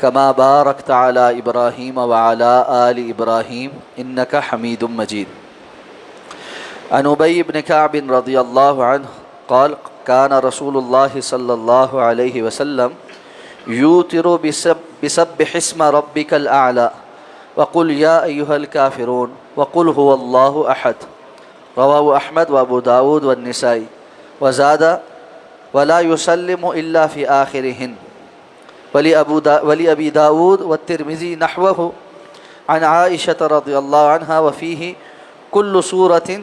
كما باركت على إبراهيم وعلى آل إبراهيم إنك حميد مجيد. عن أبي بن كعب رضي الله عنه قال كان رسول الله صلى الله عليه وسلم يوتر بسبح اسم ربك الأعلى وقل يا أيها الكافرون وقل هو الله أحد. رواه أحمد وأبو داود والنسائي وزاد ولا يسلم إلا في آخرهن. ولأبي داود والترمذي نحوه عن عائشة رضي الله عنها وفيه كل سورة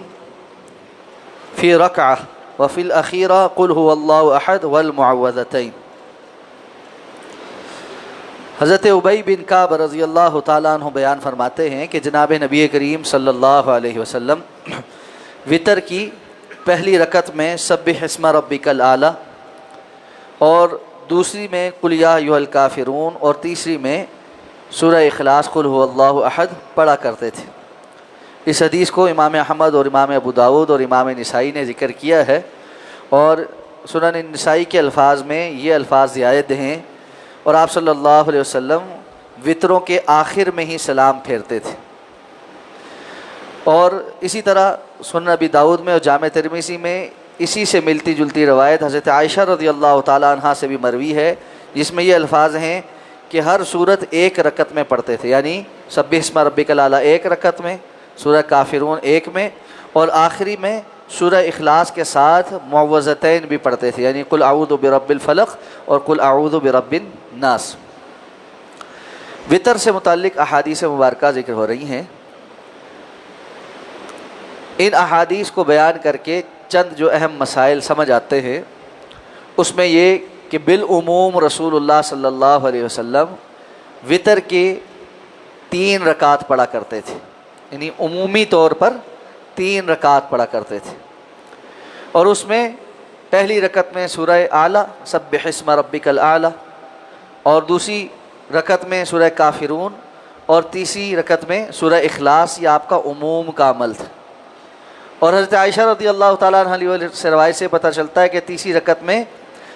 في ركعة وفي الأخيرة قل هو الله أحد والمعوذتين. حضرت ابی بن کعب رضی اللہ تعالیٰ عنہ بیان فرماتے ہیں کہ جناب نبی کریم صلی اللہ علیہ وسلم وطر کی پہلی رکعت میں سبح اسم ربک الاعلی اور دوسری میں قل یا ایھا الکافرون اور تیسری میں سورہ اخلاص قل هو اللہ احد پڑھا کرتے تھے. اس حدیث کو امام احمد اور امام ابو داود اور امام نسائی نے ذکر کیا ہے اور سنن نسائی کے الفاظ میں یہ الفاظ زیادہ ہیں اور آپ صلی اللہ علیہ وسلم وطروں کے آخر میں ہی سلام پھیرتے تھے. اور اسی طرح سنن ابی داود میں اور جامع ترمذی میں اسی سے ملتی جلتی روایت حضرت عائشہ رضی اللہ تعالیٰ عنہ سے بھی مروی ہے جس میں یہ الفاظ ہیں کہ ہر صورت ایک رکعت میں پڑھتے تھے، یعنی سبح اسم ربک الاعلی ایک رکعت میں، سورہ کافرون ایک میں، اور آخری میں سورہ اخلاص کے ساتھ معوذتین بھی پڑھتے تھے، یعنی قل اعوذ برب الفلق اور قل اعوذ برب الناس. وطر سے متعلق احادیث مبارکہ ذکر ہو رہی ہیں. ان احادیث کو بیان کر کے چند جو اہم مسائل سمجھ آتے ہیں اس میں یہ کہ بالعموم رسول اللہ صلی اللہ علیہ وسلم وطر کے 3 رکعات پڑھا کرتے تھے، یعنی عمومی طور پر 3 رکعات پڑھا کرتے تھے. اور اس میں پہلی رکعت میں سورہ اعلیٰ سبح اسم ربک الاعلی اور دوسری رکعت میں سورہ کافرون اور تیسری رکعت میں سورہ اخلاص. یہ آپ کا عموم کا عمل تھا. اور حضرت عائشہ رضی اللہ تعالیٰ عنہ سے روایت سے پتہ چلتا ہے کہ تیسری رکعت میں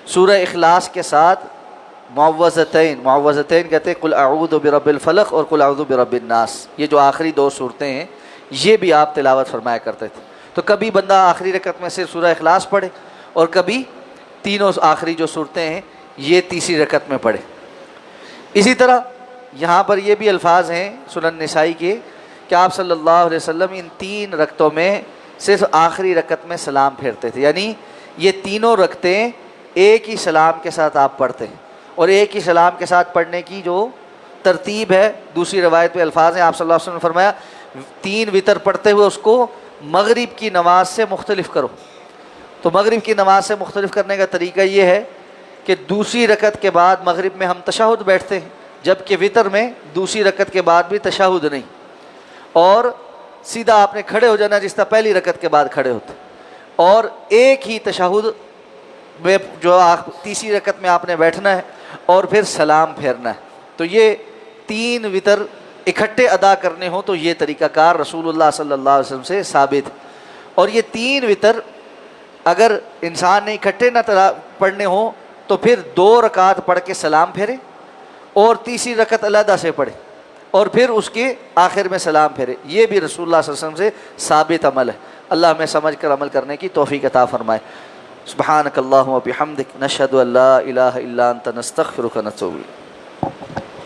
سورہ اخلاص کے ساتھ معوذتین کہتے ہیں قل اعوذ برب الفلق اور قل اعوذ برب الناس. یہ جو آخری 2 صورتیں ہیں یہ بھی آپ تلاوت فرمایا کرتے تھے. تو کبھی بندہ آخری رکعت میں صرف سورہ اخلاص پڑھے اور کبھی تینوں آخری جو صورتیں ہیں یہ تیسری رکعت میں پڑھے. اسی طرح یہاں پر یہ بھی الفاظ ہیں سنن نسائی کے کہ آپ صلی اللہ علیہ وسلم ان 3 رکعتوں میں صرف آخری رکعت میں سلام پھیرتے تھے، یعنی یہ تینوں رکعتیں ایک ہی سلام کے ساتھ آپ پڑھتے ہیں. اور ایک ہی سلام کے ساتھ پڑھنے کی جو ترتیب ہے دوسری روایت میں الفاظ ہیں آپ صلی اللہ علیہ وسلم نے فرمایا 3 وطر پڑھتے ہوئے اس کو مغرب کی نماز سے مختلف کرو. تو مغرب کی نماز سے مختلف کرنے کا طریقہ یہ ہے کہ دوسری رکعت کے بعد مغرب میں ہم تشہد بیٹھتے ہیں جبکہ وطر میں دوسری رکعت کے بعد بھی تشہد نہیں، اور سیدھا آپ نے کھڑے ہو جانا جس طرح پہلی رکعت کے بعد کھڑے ہوتے، اور ایک ہی تشہد میں جو تیسری رکعت میں آپ نے بیٹھنا ہے اور پھر سلام پھیرنا ہے. تو یہ 3 وطر اکٹھے ادا کرنے ہوں تو یہ طریقہ کار رسول اللہ صلی اللہ علیہ وسلم سے ثابت. اور یہ 3 وطر اگر انسان نے اکٹھے نہ پڑھنے ہوں تو پھر 2 رکعات پڑھ کے سلام پھیرے اور تیسری رکعت علیحدہ سے پڑھے اور پھر اس کے آخر میں سلام پھیرے. یہ بھی رسول اللہ صلی اللہ علیہ وسلم سے ثابت عمل ہے. اللہ ہمیں سمجھ کر عمل کرنے کی توفیق عطا فرمائے. سبحانک اللہم و بحمدک نشہد ان لا الہ الا انت نستغفرک و نتوب الیک.